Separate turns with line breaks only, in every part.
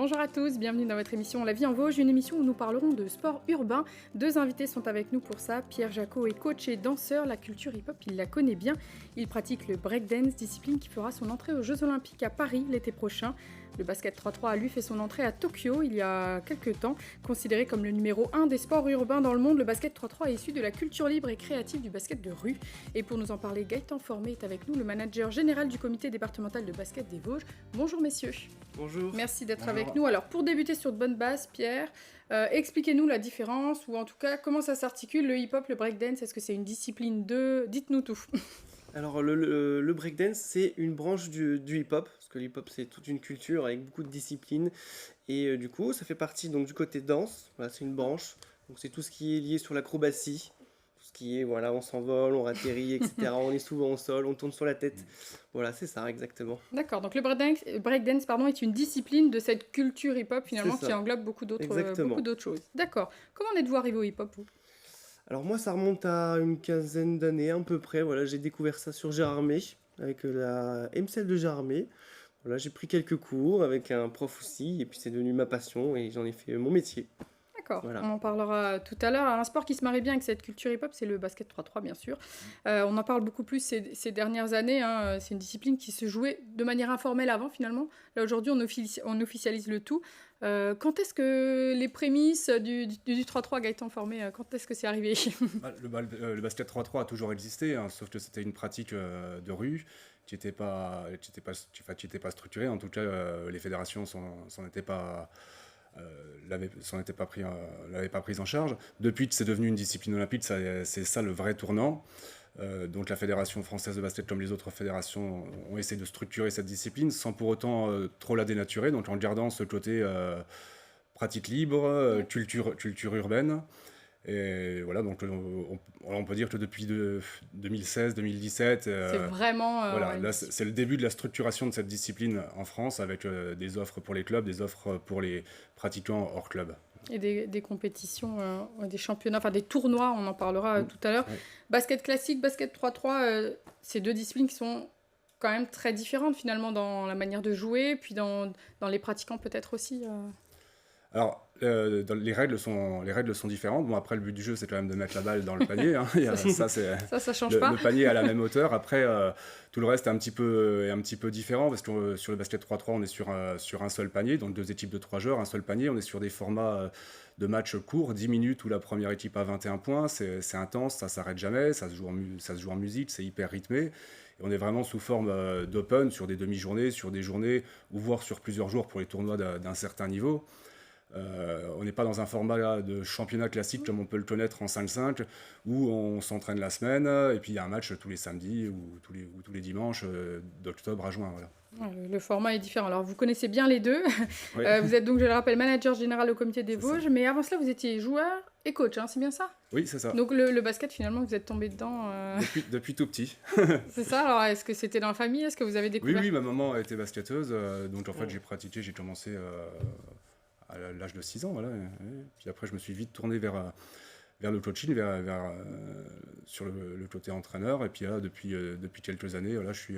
Bonjour à tous, bienvenue dans votre émission La vie en Vosges, une émission où nous parlerons de sport urbain. Deux invités sont avec nous pour ça. Pierre Jacot est coach et danseur, la culture hip-hop, il la connaît bien. Il pratique le breakdance, discipline qui fera son entrée aux Jeux Olympiques à Paris l'été prochain. Le basket 3-3 a lui fait son entrée à Tokyo il y a quelques temps. Considéré comme le numéro 1 des sports urbains dans le monde, le basket 3-3 est issu de la culture libre et créative du basket de rue. Et pour nous en parler, Gaëtan Formé est avec nous, le manager général du comité départemental de basket des Vosges. Bonjour messieurs.
Bonjour.
Merci d'être avec nous. Alors pour débuter sur de bonnes bases, Pierre, expliquez-nous la différence, ou en tout cas comment ça s'articule, le hip-hop, le breakdance, est-ce que c'est une discipline de... Dites-nous tout.
Alors le breakdance, c'est une branche du hip-hop, parce que le hip-hop c'est toute une culture avec beaucoup de disciplines, et du coup ça fait partie donc, du côté danse, voilà, c'est une branche, donc c'est tout ce qui est lié sur l'acrobatie, tout ce qui est, voilà, on s'envole, on atterrit, etc., on est souvent au sol, on tourne sur la tête, voilà, c'est ça exactement.
D'accord, donc le breakdance est une discipline de cette culture hip-hop finalement qui englobe beaucoup d'autres choses. D'accord, comment en êtes-vous arrivé au hip-hop vous ?
Alors moi ça remonte à une quinzaine d'années à peu près, voilà, j'ai découvert ça sur Gérardmer, avec la MCL de Gérardmer. Voilà, j'ai pris quelques cours avec un prof aussi, et puis c'est devenu ma passion et j'en ai fait mon métier.
D'accord,
voilà.
On en parlera tout à l'heure. Un sport qui se marie bien avec cette culture hip-hop, c'est le basket 3-3 bien sûr. On en parle beaucoup plus ces dernières années, hein. C'est une discipline qui se jouait de manière informelle avant finalement. Là aujourd'hui on officialise le tout. Quand est-ce que les prémices du 3-3 Gaëtan Formé, quand est-ce que c'est arrivé ?
Le basket 3-3 a toujours existé, hein, sauf que c'était une pratique de rue qui n'était pas structurée. En tout cas, les fédérations s'en étaient pas prise en charge. Depuis que c'est devenu une discipline olympique, c'est ça le vrai tournant. Donc la Fédération française de basket, comme les autres fédérations, ont essayé de structurer cette discipline sans pour autant trop la dénaturer, donc en gardant ce côté pratique libre, culture urbaine. Et voilà, donc on peut dire que depuis 2016-2017,
c'est vraiment...
voilà, là, c'est le début de la structuration de cette discipline en France, avec des offres pour les clubs, des offres pour les pratiquants hors club.
Et des compétitions, des championnats, enfin des tournois, on en parlera tout à l'heure. Ouais. Basket classique, basket 3-3, c'est deux disciplines qui sont quand même très différentes finalement dans la manière de jouer, puis dans les pratiquants peut-être aussi.
Alors, les règles sont différentes. Bon, après, le but du jeu, c'est quand même de mettre la balle dans le panier. Hein.
Ça change pas.
Le panier à la même hauteur. Après, tout le reste est un petit peu différent, parce que sur le basket 3-3, on est sur un seul panier, donc deux équipes de 3 joueurs, un seul panier. On est sur des formats de matchs courts, 10 minutes, où la première équipe a 21 points. C'est intense, ça s'arrête jamais, ça se joue en musique, c'est hyper rythmé. Et on est vraiment sous forme d'open, sur des demi-journées, sur des journées, ou voire sur plusieurs jours pour les tournois d'un certain niveau. On n'est pas dans un format de championnat classique comme on peut le connaître en 5-5, où on s'entraîne la semaine et puis il y a un match tous les samedis ou tous les dimanches d'octobre à juin. Voilà.
Le format est différent. Alors vous connaissez bien les deux. Oui. Vous êtes donc, je le rappelle, manager général au comité des Vosges, mais avant cela vous étiez joueur et coach, hein, c'est bien ça ?
Oui, c'est ça.
Donc le basket, finalement, vous êtes tombé dedans
depuis tout petit.
C'est ça. Alors est-ce que c'était dans la famille ? Est-ce que vous avez découvert ?
Oui, ma maman était basketteuse, donc en fait j'ai commencé à l'âge de 6 ans, voilà. Puis après, je me suis vite tourné vers le coaching, sur le côté entraîneur. Et puis là, depuis quelques années, là, je suis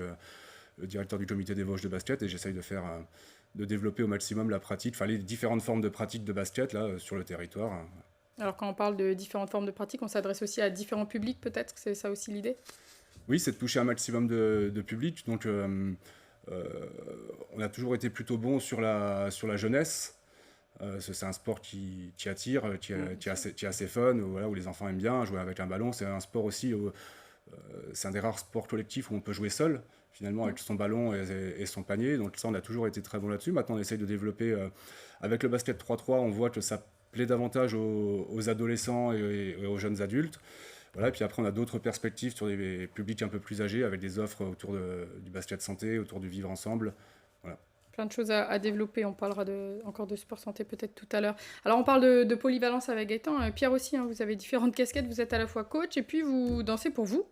le directeur du comité des Vosges de basket et j'essaye de développer au maximum la pratique, enfin les différentes formes de pratique de basket là, sur le territoire.
Alors quand on parle de différentes formes de pratique, on s'adresse aussi à différents publics peut-être, c'est ça aussi l'idée ?
Oui, c'est de toucher un maximum de public. Donc on a toujours été plutôt bon sur la jeunesse. C'est un sport qui attire, qui est assez fun, où les enfants aiment bien jouer avec un ballon. C'est un sport aussi, c'est un des rares sports collectifs où on peut jouer seul, finalement, avec son ballon et son panier. Donc ça, on a toujours été très bon là-dessus. Maintenant, on essaye de développer, avec le basket 3-3, on voit que ça plaît davantage aux adolescents et aux jeunes adultes. Voilà, et puis après, on a d'autres perspectives sur des publics un peu plus âgés, avec des offres autour du basket santé, autour du vivre ensemble. Voilà.
Plein de choses à développer, on parlera encore de sport santé peut-être tout à l'heure. Alors on parle de polyvalence avec Gaëtan, Pierre aussi, hein, vous avez différentes casquettes, vous êtes à la fois coach et puis vous dansez pour vous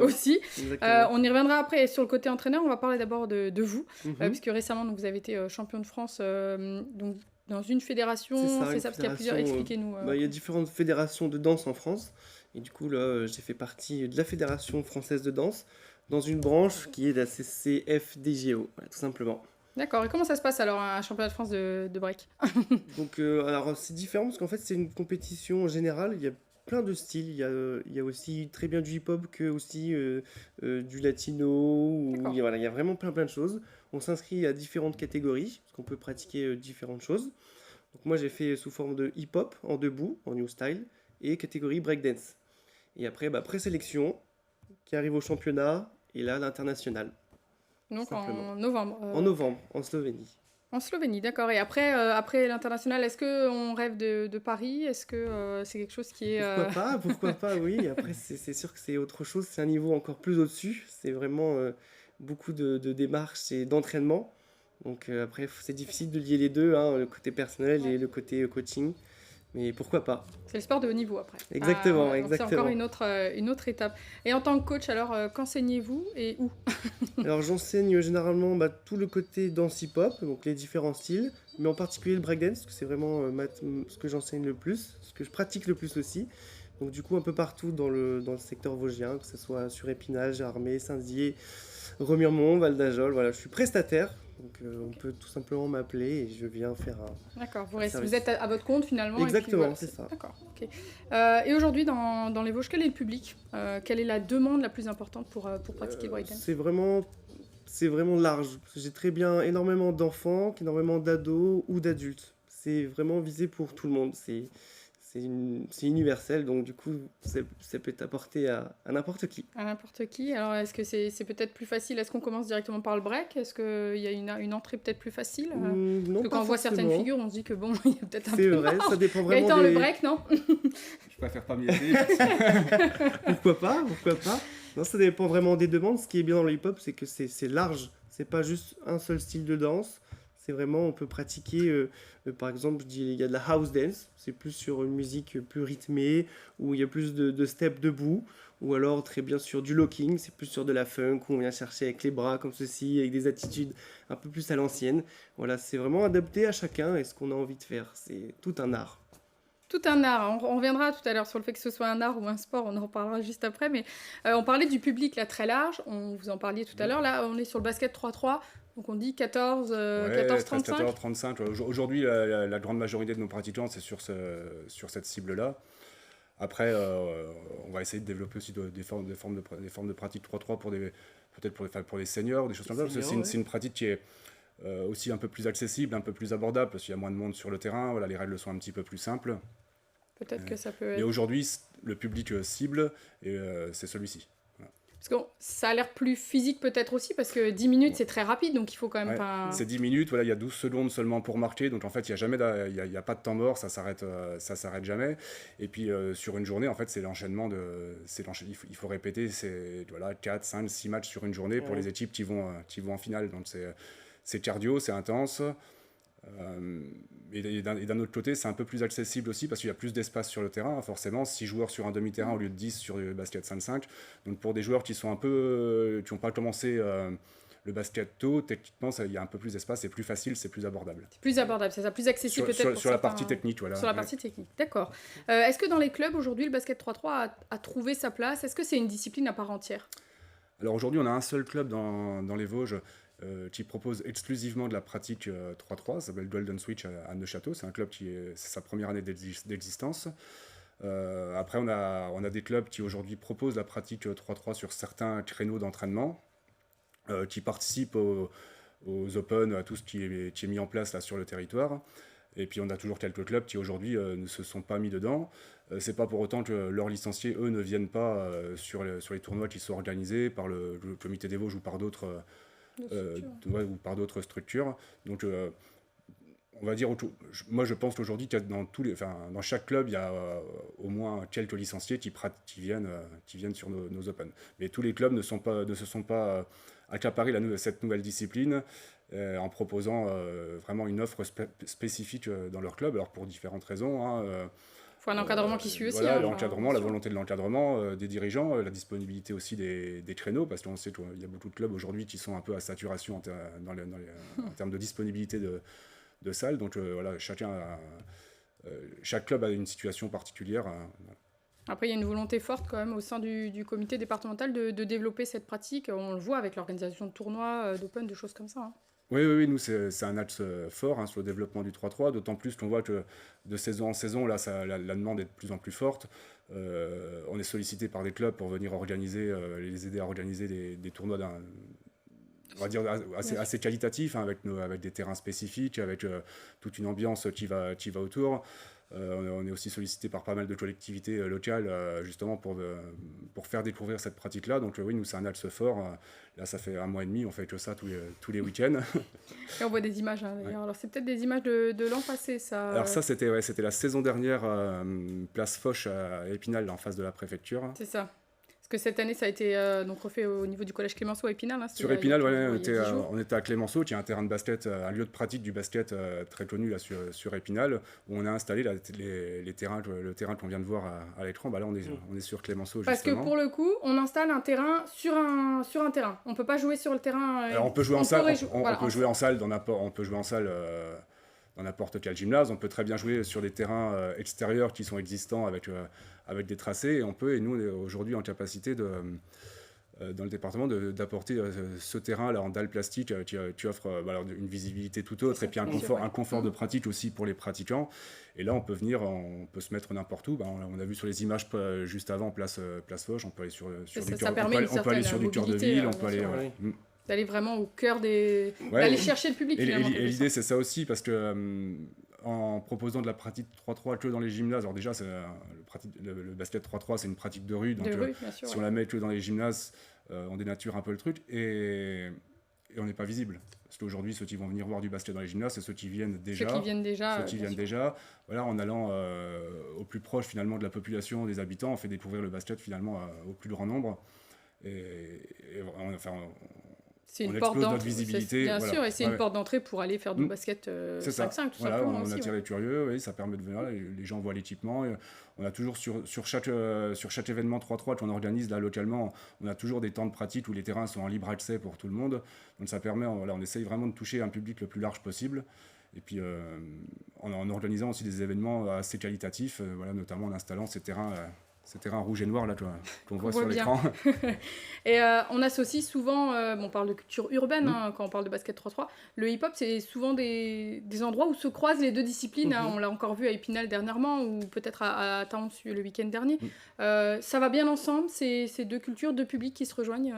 aussi. On y reviendra après sur le côté entraîneur, on va parler d'abord de vous, puisque récemment donc, vous avez été champion de France donc, dans une fédération, c'est ça parce qu'il y a plusieurs, expliquez-nous.
Il y a différentes fédérations de danse en France, et du coup là j'ai fait partie de la Fédération française de danse, dans une branche qui est la CCFDGO, tout simplement.
D'accord. Et comment ça se passe alors, un championnat de France de break?
Donc, alors c'est différent parce qu'en fait c'est une compétition générale, il y a plein de styles, il y a aussi très bien du hip-hop que aussi du latino,
D'accord.
voilà, il y a vraiment plein de choses. On s'inscrit à différentes catégories, parce qu'on peut pratiquer différentes choses. Donc moi j'ai fait sous forme de hip-hop, en debout, en new style, et catégorie breakdance. Et après, bah, présélection, qui arrive au championnat, et là l'international,
Donc
simplement.
en novembre.
En novembre, en Slovénie.
En Slovénie, d'accord. Et après, après l'international, est-ce qu'on rêve de Paris? Est-ce que c'est quelque chose qui est...
Pourquoi pas, oui. Après, c'est sûr que c'est autre chose, c'est un niveau encore plus au-dessus. C'est vraiment beaucoup de démarches et d'entraînement. Donc après, c'est difficile de lier les deux, hein, le côté personnel
Ouais.
et le côté coaching. Mais pourquoi pas?
C'est le sport de haut niveau après.
Exactement,
Ouais, donc c'est encore
exactement.
une autre étape. Et en tant que coach, alors, qu'enseignez-vous et où?
Alors j'enseigne généralement bah, tout le côté danse hip-hop, donc les différents styles, mais en particulier le breakdance, parce que c'est vraiment ce que j'enseigne le plus, ce que je pratique le plus aussi. Donc du coup un peu partout dans le secteur vosgien, que ce soit sur Épinal, Gérardmer, Saint-Dié, Remiremont, Val d'Ajol, voilà, je suis prestataire, donc on
Ok.
peut tout simplement m'appeler et je viens faire
D'accord.
un
Vous êtes
service.
à votre compte finalement. Et puis
Exactement,
voilà,
c'est ça.
D'accord. Ok. Et aujourd'hui, dans les Vosges, quel est le public? Quelle est la demande la plus importante pour pratiquer le breakdance?
C'est vraiment large. J'ai très bien énormément d'enfants, énormément d'ados ou d'adultes. C'est vraiment visé pour tout le monde. C'est universel, donc du coup, ça peut être apporté à n'importe qui.
À n'importe qui. Alors, est-ce que c'est peut-être plus facile? Est-ce qu'on commence directement par le break? Est-ce qu'il y a une entrée peut-être plus facile? Parce
Non,
que
pas
quand on voit certaines
forcément.
figures, on se dit que bon, il y a peut-être un
C'est
peu
vrai, ça
marge.
dépend vraiment
Gaëtan, le
des...
break, non?
Je préfère pas m'y essayer.
Pourquoi pas? Non, ça dépend vraiment des demandes. Ce qui est bien dans le hip-hop, c'est que c'est large. C'est pas juste un seul style de danse. C'est vraiment, on peut pratiquer, par exemple, je dis, il y a de la house dance. C'est plus sur une musique plus rythmée, où il y a plus de steps debout. Ou alors, très bien sur du locking. C'est plus sur de la funk, où on vient chercher avec les bras comme ceci, avec des attitudes un peu plus à l'ancienne. Voilà, c'est vraiment adapté à chacun et ce qu'on a envie de faire. C'est tout un art.
Tout un art. On reviendra tout à l'heure sur le fait que ce soit un art ou un sport, on en reparlera juste après. Mais on parlait du public là très large, vous en parliez tout à l'heure. Là, on est sur le basket 3-3, donc on dit 14,
Ouais,
14-35.
13-14-35. Ouais. Aujourd'hui, la grande majorité de nos pratiquants, c'est sur cette cible-là. Après, on va essayer de développer aussi des formes de pratique 3-3 peut-être pour les seniors, des choses comme ça. Parce que
Seniors,
c'est une pratique qui est aussi un peu plus accessible, un peu plus abordable, parce qu'il y a moins de monde sur le terrain. Voilà, les règles sont un petit peu plus simples.
Peut-être que ça peut
Et
être...
aujourd'hui, le public cible, c'est celui-ci. Voilà.
Parce que ça a l'air plus physique peut-être aussi, parce que 10 minutes, c'est très rapide, donc il faut quand même
Ouais,
pas...
c'est 10 minutes, voilà, il y a 12 secondes seulement pour marquer, donc en fait, il y a pas de temps mort, ça s'arrête jamais. Et puis, sur une journée, en fait, c'est l'enchaînement il faut répéter, c'est voilà, 4, 5, 6 matchs sur une journée pour
Ouais.
les équipes qui vont en finale. Donc, c'est cardio, c'est intense. Et d'un autre côté, c'est un peu plus accessible aussi parce qu'il y a plus d'espace sur le terrain, forcément. 6 joueurs sur un demi-terrain au lieu de 10 sur le basket 5-5. Donc pour des joueurs qui sont qui n'ont pas commencé le basket tôt, techniquement, il y a un peu plus d'espace, c'est plus facile, c'est plus abordable.
C'est plus abordable, c'est ça, plus accessible peut-être pour
Sur la
certains-
partie technique, voilà.
Sur la
Ouais.
partie technique, d'accord. Est-ce que dans les clubs, aujourd'hui, le basket 3-3 a trouvé sa place? Est-ce que c'est une discipline à part entière?
Alors aujourd'hui, on a un seul club dans les Vosges qui propose exclusivement de la pratique 3-3, ça s'appelle Golden Switch à Neuchâteau. C'est un club c'est sa première année d'existence. Après, on a des clubs qui aujourd'hui proposent la pratique 3-3 sur certains créneaux d'entraînement, qui participent aux Open, à tout ce qui est mis en place là, sur le territoire. Et puis on a toujours quelques clubs qui aujourd'hui ne se sont pas mis dedans. C'est pas pour autant que leurs licenciés, eux, ne viennent pas sur les tournois qui sont organisés par le comité des Vosges ou par d'autres ouais, ou par d'autres structures. Donc on va dire, moi je pense qu'aujourd'hui, dans chaque club, il y a au moins quelques licenciés qui viennent sur nos Open. Mais tous les clubs ne se sont pas accaparés cette nouvelle discipline en proposant vraiment une offre spécifique dans leur club, alors pour différentes raisons. Hein,
Il faut un encadrement qui suit aussi.
voilà,
hein,
l'encadrement,
bien
la
sûr.
volonté de l'encadrement des dirigeants, la disponibilité aussi des créneaux, parce qu'on sait qu'il y a beaucoup de clubs aujourd'hui qui sont un peu à saturation en termes de disponibilité de salles. Donc voilà, chaque club a une situation particulière.
Après, il y a une volonté forte quand même au sein du comité départemental de développer cette pratique. On le voit avec l'organisation de tournois, d'Open, de choses comme ça. Hein.
Oui, nous, c'est un axe fort sur le développement du 3-3, d'autant plus qu'on voit que de saison en saison, là, la demande est de plus en plus forte. On est sollicité par des clubs pour venir les aider à organiser des tournois on va dire assez qualitatifs, avec des terrains spécifiques, avec toute une ambiance qui va autour. On est aussi sollicité par pas mal de collectivités locales justement pour faire découvrir cette pratique-là. Donc oui, nous c'est un axe fort. Là, ça fait 1 mois et demi, on fait que ça tous les week-ends.
Et on voit des images, d'ailleurs. Ouais. Alors c'est peut-être des images de l'an passé, ça.
Alors ça, c'était la saison dernière, place Foch à Épinal, en face de la préfecture.
C'est ça. Parce que cette année, ça a été donc refait au niveau du collège Clémenceau à Épinal.
Sur Épinal, on était à Clémenceau, qui est un terrain de basket, un lieu de pratique du basket très connu là, sur Épinal, où on a installé le terrain qu'on vient de voir à l'écran. Là, on est sur Clémenceau,
parce justement. Parce que pour le coup, on installe un terrain sur un terrain. On ne peut pas jouer sur le terrain.
Alors, on peut jouer en salle, on peut jouer en salle dans n'importe quel gymnase. On peut très bien jouer sur des terrains extérieurs qui sont existants avec des tracés. Et nous, on est aujourd'hui en capacité dans le département d'apporter ce terrain là en dalle plastique qui offre une visibilité tout autre et puis un confort de pratique aussi pour les pratiquants. Et là, on peut se mettre n'importe où. On a vu sur les images juste avant, place Foch, on peut aller sur du cœur de ville, on peut aller...
D'aller vraiment au cœur d'aller chercher le public.
Et l'idée, c'est ça aussi, parce que en proposant de la pratique 3-3 que dans les gymnases, alors déjà, le basket 3-3, c'est une pratique de rue, donc si on la met que dans les gymnases, on dénature un peu le truc, et on n'est pas visible. Parce qu'aujourd'hui, ceux qui vont venir voir du basket dans les gymnases, c'est ceux qui viennent déjà. Voilà, en allant au plus proche, finalement, de la population, des habitants, on fait découvrir le basket, finalement, au plus grand nombre.
C'est une porte d'entrée, bien sûr, et c'est une porte d'entrée pour aller faire du basket 5-5, tout simplement.
On attire les curieux, ça permet de venir, les gens voient l'équipement. On a toujours sur chaque événement 3-3 qu'on organise là localement, on a toujours des temps de pratique où les terrains sont en libre accès pour tout le monde. Donc ça permet, on essaye vraiment de toucher un public le plus large possible. Et puis en organisant aussi des événements assez qualitatifs, notamment en installant ces terrains rouge et noir là qu'on voit sur l'écran.
Et on associe souvent, on parle de culture urbaine quand on parle de basket 3-3. Le hip-hop, c'est souvent des endroits où se croisent les deux disciplines. On l'a encore vu à Épinal dernièrement, ou peut-être à Thaon le week-end dernier. Ça va bien ensemble, ces deux cultures, deux publics qui se rejoignent,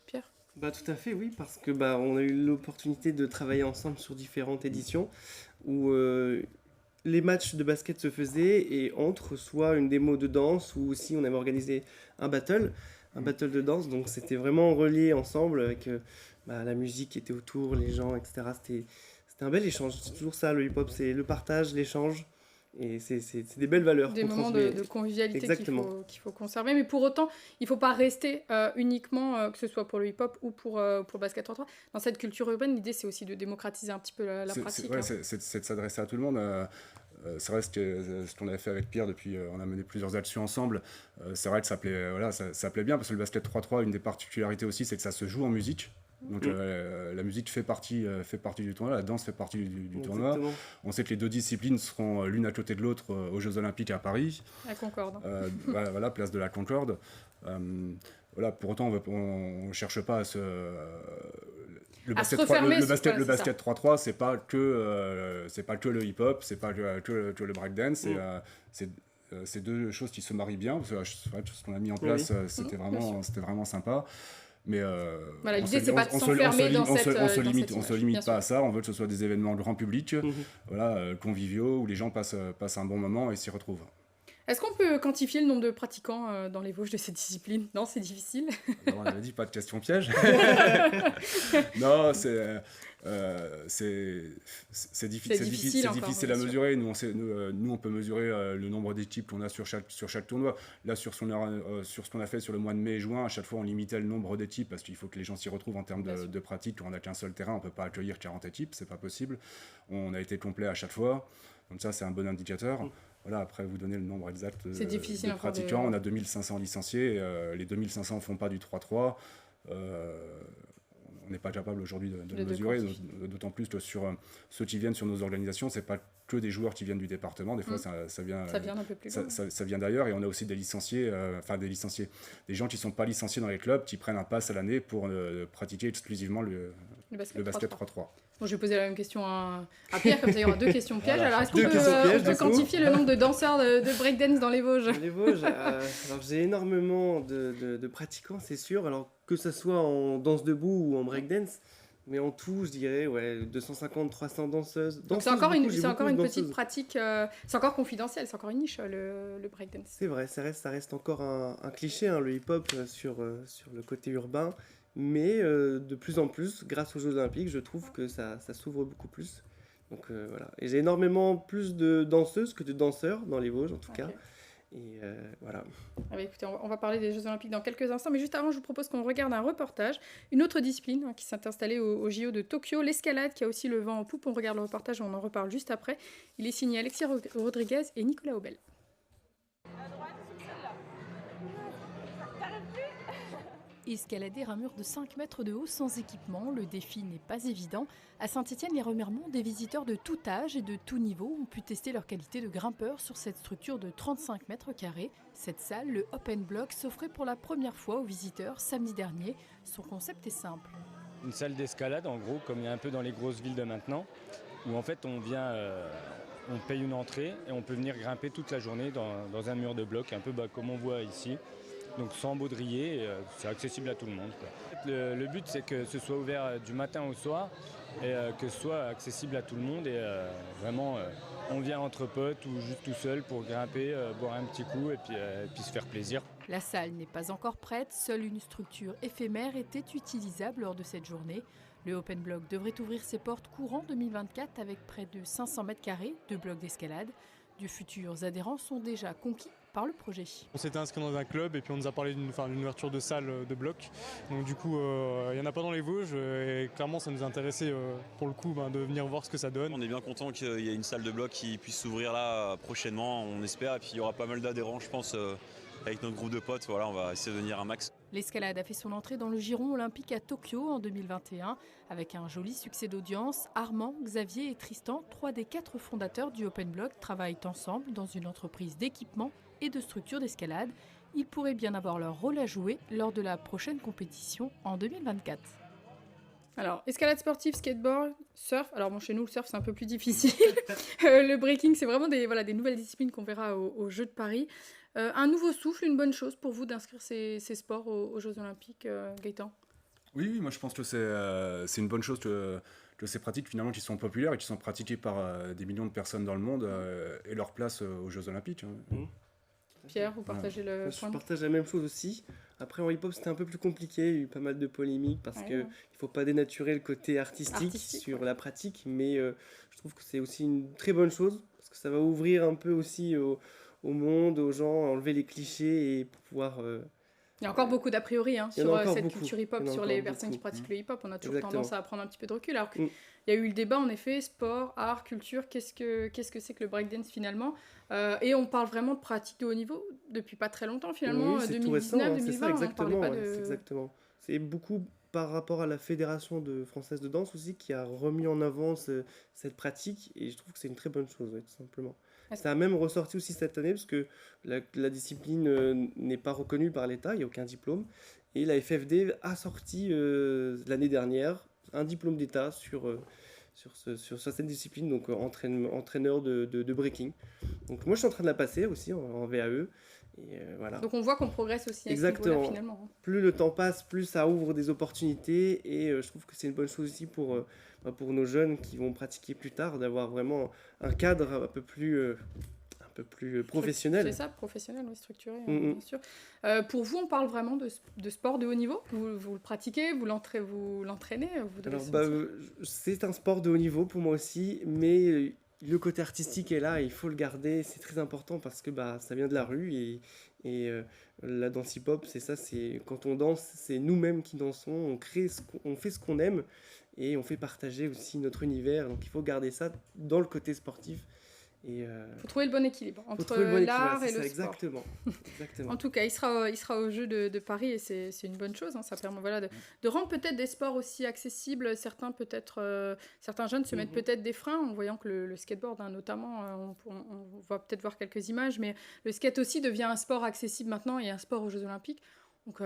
Pierre?
Tout à fait, oui, parce que on a eu l'opportunité de travailler ensemble sur différentes éditions où les matchs de basket se faisaient et entre soit une démo de danse ou aussi on avait organisé un battle de danse, donc c'était vraiment relié ensemble avec la musique qui était autour, les gens, etc. C'était un bel échange, c'est toujours ça le hip-hop, c'est le partage, l'échange. Et c'est des belles valeurs.
Des moments de convivialité qu'il faut conserver. Mais pour autant, il ne faut pas rester uniquement, que ce soit pour le hip-hop ou pour Basket 3-3. Dans cette culture urbaine, l'idée, c'est aussi de démocratiser un petit peu la pratique.
C'est de s'adresser à tout le monde. C'est vrai ce qu'on avait fait avec Pierre depuis, on a mené plusieurs actions ensemble. C'est vrai que ça plaît bien parce que le Basket 3-3, une des particularités aussi, c'est que ça se joue en musique. Donc la musique fait partie du tournoi, la danse fait partie du tournoi. On sait que les deux disciplines seront l'une à côté de l'autre aux Jeux Olympiques à Paris.
La Concorde.
Place de la Concorde. Pour autant, on ne cherche pas à se... Le basket 3-3, c'est pas que le hip-hop, c'est pas que le breakdance, c'est deux choses qui se marient bien. Parce que ce qu'on a mis en place, c'était vraiment sympa. Mais
l'idée, c'est pas de s'enfermer dans cette image.
On se limite pas à ça, on veut que ce soit des événements grand public, conviviaux, où les gens passent un bon moment et s'y retrouvent.
Est-ce qu'on peut quantifier le nombre de pratiquants dans les Vosges de cette discipline? Non, c'est difficile.
Non, on avait dit pas de question piège. Non, c'est difficile à mesurer. Nous, on peut mesurer le nombre d'équipes qu'on a sur chaque tournoi. Là, sur ce qu'on a fait sur le mois de mai et juin, à chaque fois, on limitait le nombre d'équipes parce qu'il faut que les gens s'y retrouvent en termes de pratique. On n'a qu'un seul terrain, on ne peut pas accueillir 40 équipes, c'est pas possible. On a été complet à chaque fois. Donc ça, c'est un bon indicateur. Après, vous donnez le nombre exact de pratiquants. On a 2500 licenciés. Les 2500 ne font pas du 3-3. on n'est pas capable aujourd'hui de
De
le mesurer,
quantifier.
d'autant plus que sur ceux qui viennent sur nos organisations, c'est pas que des joueurs qui viennent du département, des fois ça vient
Ça vient d'un peu plus loin.
ça vient d'ailleurs, et on a aussi des licenciés, des gens qui sont pas licenciés dans les clubs, qui prennent un pass à l'année pour pratiquer exclusivement le basket 3-3.
Bon, je vais poser la même question à Pierre, comme ça il y aura 2 questions pièges.
Voilà.
Alors, est-ce qu'on
Deux questions pièges,
on peut
du coup.
quantifier le nombre de danseurs de breakdance dans les Vosges?
Les Vosges, alors j'ai énormément de pratiquants, c'est sûr, alors que ce soit en danse debout ou en breakdance, mais en tout, je dirais, 250-300 danseuses.
Donc c'est encore une petite pratique, c'est encore confidentiel, c'est encore une niche le breakdance.
C'est vrai, ça reste encore un cliché, hein, le hip-hop sur le côté urbain, mais de plus en plus, grâce aux Jeux Olympiques, je trouve que ça s'ouvre beaucoup plus. Donc voilà, et j'ai énormément plus de danseuses que de danseurs dans les Vosges en tout cas. Et voilà.
Ah bah écoutez, on va parler des Jeux Olympiques dans quelques instants, mais juste avant, je vous propose qu'on regarde un reportage, une autre discipline qui s'est installée au JO de Tokyo, l'escalade, qui a aussi le vent en poupe. On regarde le reportage et on en reparle juste après. Il est signé Alexis Rodriguez et Nicolas Aubel. Escalader un mur de 5 mètres de haut sans équipement, le défi n'est pas évident. À Saint-Étienne, les Remiremont, des visiteurs de tout âge et de tout niveau ont pu tester leur qualité de grimpeur sur cette structure de 35 mètres carrés. Cette salle, le Open Block, s'offrait pour la première fois aux visiteurs samedi dernier. Son concept est simple.
Une salle d'escalade, en gros, comme il y a un peu dans les grosses villes de maintenant, où en fait on vient, on paye une entrée et on peut venir grimper toute la journée dans un mur de bloc, un peu comme on voit ici. Donc sans baudrier, c'est accessible à tout le monde, quoi. Le but, c'est que ce soit ouvert du matin au soir et que ce soit accessible à tout le monde. Et vraiment, on vient entre potes ou juste tout seul pour grimper, boire un petit coup et puis se faire plaisir.
La salle n'est pas encore prête, seule une structure éphémère était utilisable lors de cette journée. Le Open Block devrait ouvrir ses portes courant 2024 avec près de 500 mètres carrés de blocs d'escalade. De futurs adhérents sont déjà conquis par le projet.
On s'était inscrit dans un club et puis on nous a parlé d'une ouverture de salle de bloc. Donc du coup, il n'y en a pas dans les Vosges et clairement ça nous intéressait pour le coup de venir voir ce que ça donne.
On est bien content qu'il y ait une salle de bloc qui puisse s'ouvrir là prochainement, on espère. Et puis il y aura pas mal d'adhérents, je pense, avec notre groupe de potes. Voilà, on va essayer de venir un max.
L'escalade a fait son entrée dans le giron olympique à Tokyo en 2021 avec un joli succès d'audience. Armand, Xavier et Tristan, 3 des 4 fondateurs du Open Block, travaillent ensemble dans une entreprise d'équipement et de structures d'escalade. Ils pourraient bien avoir leur rôle à jouer lors de la prochaine compétition en 2024. Alors, escalade sportive, skateboard, surf. Alors bon, chez nous, le surf, c'est un peu plus difficile. Le breaking, c'est vraiment des nouvelles disciplines qu'on verra aux Jeux de Paris. Un nouveau souffle, une bonne chose pour vous d'inscrire ces sports aux Jeux Olympiques, Gaëtan?
Oui, moi je pense que c'est une bonne chose que ces pratiques finalement qui sont populaires et qui sont pratiquées par des millions de personnes dans le monde aient leur place aux Jeux Olympiques.
Pierre, vous partagez le point
Je
de...
partage la même chose aussi. Après, en hip-hop, c'était un peu plus compliqué. Il y a eu pas mal de polémiques parce qu'il ne faut pas dénaturer le côté artistique sur la pratique. Mais je trouve que c'est aussi une très bonne chose parce que ça va ouvrir un peu aussi au monde, aux gens, enlever les clichés et pouvoir...
Il y a encore beaucoup d'a priori sur cette culture hip-hop, sur les personnes qui pratiquent le hip-hop. On a toujours tendance à prendre un petit peu de recul. Alors qu'il y a eu le débat, en effet, sport, art, culture, qu'est-ce que c'est que le breakdance finalement? Et on parle vraiment de pratique de haut niveau depuis pas très longtemps finalement,
oui,
2019,
tout récent,
2020,
c'est ça, exactement,
on parlait pas de...
c'est exactement. C'est beaucoup par rapport à la Fédération française de danse aussi qui a remis en avant cette pratique et je trouve que c'est une très bonne chose, tout simplement. Ça a même ressorti aussi cette année parce que la discipline n'est pas reconnue par l'État, il n'y a aucun diplôme. Et la FFD a sorti l'année dernière un diplôme d'État sur cette discipline, donc entraîneur de breaking. Donc moi je suis en train de la passer aussi en VAE. Et voilà.
Donc on voit qu'on progresse aussi à ce niveau-là finalement.
Plus le temps passe, plus ça ouvre des opportunités et je trouve que c'est une bonne chose aussi pour nos jeunes qui vont pratiquer plus tard, d'avoir vraiment un cadre un peu plus professionnel.
C'est ça, professionnel, structuré, bien sûr. Pour vous, on parle vraiment de sport de haut niveau? Vous le pratiquez, vous l'entraînez?
C'est un sport de haut niveau pour moi aussi, mais le côté artistique est là et il faut le garder, c'est très important parce que ça vient de la rue et la danse hip-hop, c'est ça, c'est quand on danse, c'est nous-mêmes qui dansons, on fait ce qu'on aime et on fait partager aussi notre univers, donc il faut garder ça dans le côté sportif Et
faut trouver le bon équilibre
faut
entre
trouver le bon
l'art
équilibre,
et
c'est
le
ça,
sport.
exactement.
En tout cas, il sera aux Jeux de Paris et c'est une bonne chose. Ça permet de rendre peut-être des sports aussi accessibles. Certains jeunes se mettent peut-être des freins en voyant que le skateboard, notamment, on va peut-être voir quelques images, mais le skate aussi devient un sport accessible maintenant et un sport aux Jeux Olympiques. Donc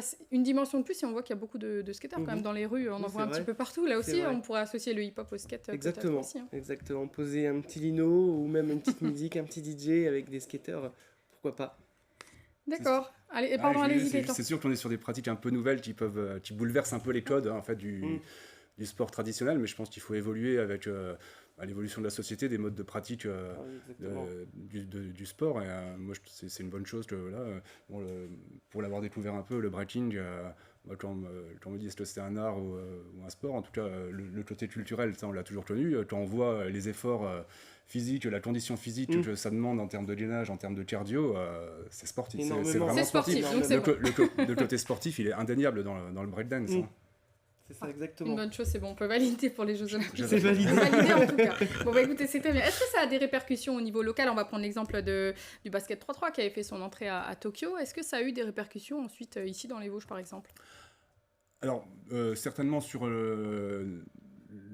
c'est une dimension de plus et on voit qu'il y a beaucoup de skateurs quand même dans les rues. On en voit un petit peu partout. Là aussi, on pourrait associer le hip-hop au skate.
Exactement,
aussi,
exactement. Poser un petit lino ou même une petite musique, un petit DJ avec des skateurs, pourquoi pas.
D'accord. Allez, allez-y, Gaëtan.
C'est sûr qu'on est sur des pratiques un peu nouvelles qui bouleversent un peu les codes en fait, du sport traditionnel, mais je pense qu'il faut évoluer avec l'évolution de la société, des modes de pratique du sport. Et moi, c'est une bonne chose que pour l'avoir découvert un peu, le breaking, quand on me dit est-ce que c'est un art ou un sport, en tout cas, le côté culturel, ça, on l'a toujours connu. Quand on voit les efforts physiques, la condition physique que ça demande en termes de gainage, en termes de cardio, c'est sportif. C'est vraiment sportif. Le côté sportif, il est indéniable dans le breakdance.
C'est ça, exactement.
Une bonne chose, c'est bon, on peut valider pour les Jeux Olympiques.
C'est validé.
Validé en tout cas. Bon, écoutez, c'était bien. Est-ce que ça a des répercussions au niveau local ? On va prendre l'exemple du basket 3-3 qui avait fait son entrée à Tokyo. Est-ce que ça a eu des répercussions ensuite ici dans les Vosges, par exemple ?
Alors, certainement sur le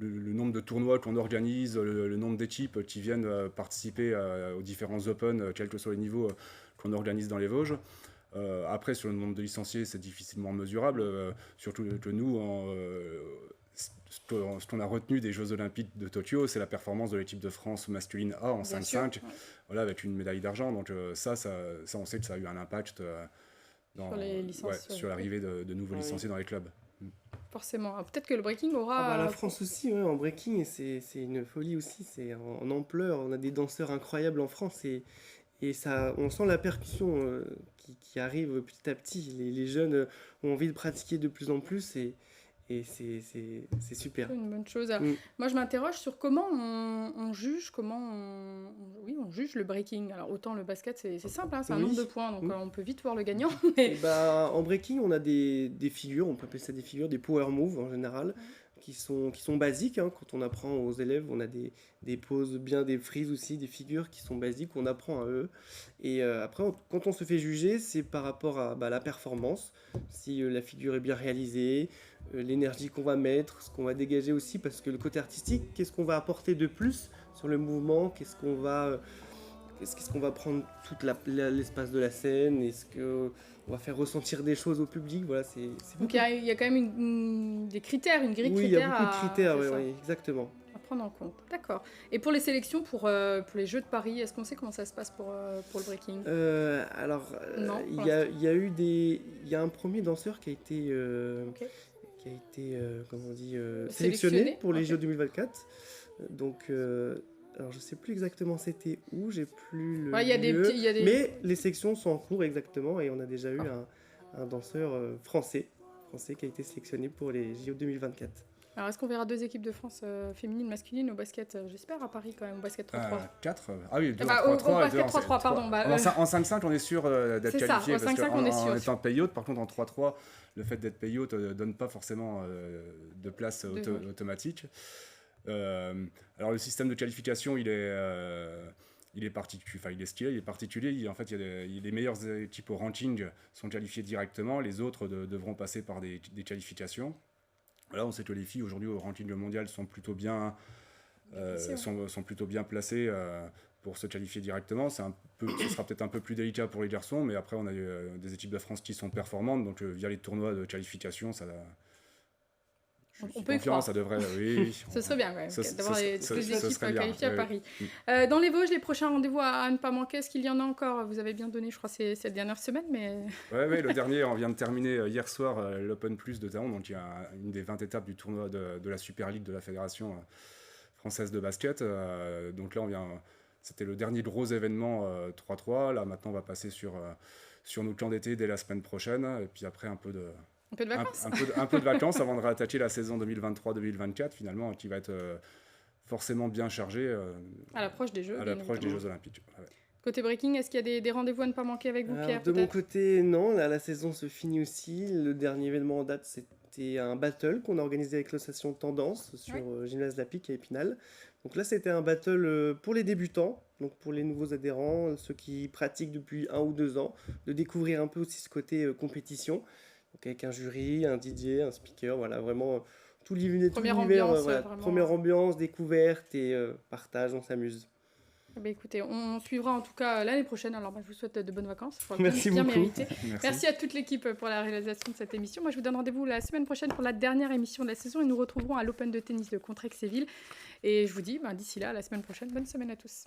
nombre de tournois qu'on organise, le nombre d'équipes qui viennent participer aux différents Open, quels que soient les niveaux qu'on organise dans les Vosges. Après, sur le nombre de licenciés, c'est difficilement mesurable, surtout que nous, ce qu'on a retenu des Jeux Olympiques de Tokyo, c'est la performance de l'équipe de France masculine A en 5-5, avec une médaille d'argent. Donc ça, on sait que ça a eu un impact sur l'arrivée de nouveaux licenciés dans les clubs.
Forcément. Peut-être que le breaking aura...
la France aussi, en breaking, c'est une folie aussi, c'est en ampleur. On a des danseurs incroyables en France et ça, on sent la percussion qui arrive petit à petit. Les jeunes ont envie de pratiquer de plus en plus et c'est super.
C'est une bonne chose. Moi, je m'interroge sur comment on juge, on juge le breaking. Alors, autant le basket, c'est simple, c'est un nombre de points, donc on peut vite voir le gagnant. Mais...
en breaking, on a des figures, on peut appeler ça des figures, des power moves en général, qui sont basiques. Quand on apprend aux élèves, on a des poses, des frises aussi, des figures qui sont basiques, on apprend à eux. Et après, quand on se fait juger, c'est par rapport à la performance, si la figure est bien réalisée, l'énergie qu'on va mettre, ce qu'on va dégager aussi, parce que le côté artistique, qu'est-ce qu'on va apporter de plus sur le mouvement, qu'est-ce qu'on va prendre tout l'espace de la scène, est-ce qu'on va faire ressentir des choses au public, voilà, c'est
donc il y a quand même des critères, une grille de critères.
Oui, il y a beaucoup de critères, oui, exactement.
À prendre en compte, d'accord. Et pour les sélections, pour les Jeux de Paris, est-ce qu'on sait comment ça se passe pour le breaking ?
Il y a un premier danseur qui a été... sélectionné pour les Jeux 2024. Donc, alors je sais plus exactement c'était où, j'ai plus le lieu, mais les sections sont en cours exactement et on a déjà eu un danseur français qui a été sélectionné pour les JO 2024.
Alors, est-ce qu'on verra 2 équipes de France féminines, masculines au basket, j'espère, à Paris quand même, au basket 3-3
4 Ah oui, 2 en
3-3. Au basket 3-3, pardon.
En 5-5, on est sûr d'être qualifié.
C'est ça, en 5-5, on est sûr.
En étant pay-out, par contre, en 3-3, le fait d'être pay-out ne donne pas forcément de place automatique. Alors, le système de qualification, il est particulier. En fait, les meilleures équipes au ranking sont qualifiées directement. Les autres devront passer par des qualifications. Là, on sait que les filles aujourd'hui au ranking mondial sont plutôt bien placées pour se qualifier directement. Ce sera peut-être un peu plus délicat pour les garçons, mais après on a des équipes de France qui sont performantes, donc via les tournois de qualification,
on peut y croire.
Ça devrait,
ce serait bien quand même d'avoir toutes les équipes qualifiées à Paris. Dans les Vosges, les prochains rendez-vous à ne pas manquer, est-ce qu'il y en a encore ? Vous avez bien donné, je crois, cette dernière semaine, mais...
Oui, le dernier, on vient de terminer hier soir l'Open Plus de Thaon, donc il y a une des 20 étapes du tournoi de la Super League de la Fédération française de basket. Donc là, c'était le dernier gros événement 3-3. Là, maintenant, on va passer sur nos camps d'été dès la semaine prochaine, et puis après un peu de vacances. Un peu de vacances avant de réattaquer la saison 2023-2024 finalement, qui va être forcément bien chargée
à l'approche des Jeux.
Jeux Olympiques. Ouais.
Côté breaking, est-ce qu'il y a des rendez-vous à ne pas manquer avec vous, Pierre ?
De mon côté, non. Là, la saison se finit aussi. Le dernier événement en date, c'était un battle qu'on a organisé avec l'association Tendance sur Gymnase La Pique à Épinal. Donc là, c'était un battle pour les débutants, donc pour les nouveaux adhérents, ceux qui pratiquent depuis 1 ou 2 ans, de découvrir un peu aussi ce côté compétition. Donc avec un jury, un DJ, un speaker, voilà, vraiment tout l'univers,
Première ambiance,
voilà,
vraiment.
première ambiance, découverte et partage, on s'amuse.
Écoutez, on suivra en tout cas l'année prochaine. Alors, je vous souhaite de bonnes vacances.
Merci
bien
beaucoup.
mérité. Merci à toute l'équipe pour la réalisation de cette émission. Moi, je vous donne rendez-vous la semaine prochaine pour la dernière émission de la saison et nous retrouverons à l'Open de tennis de Contrexéville. Et je vous dis, d'ici là, la semaine prochaine, bonne semaine à tous.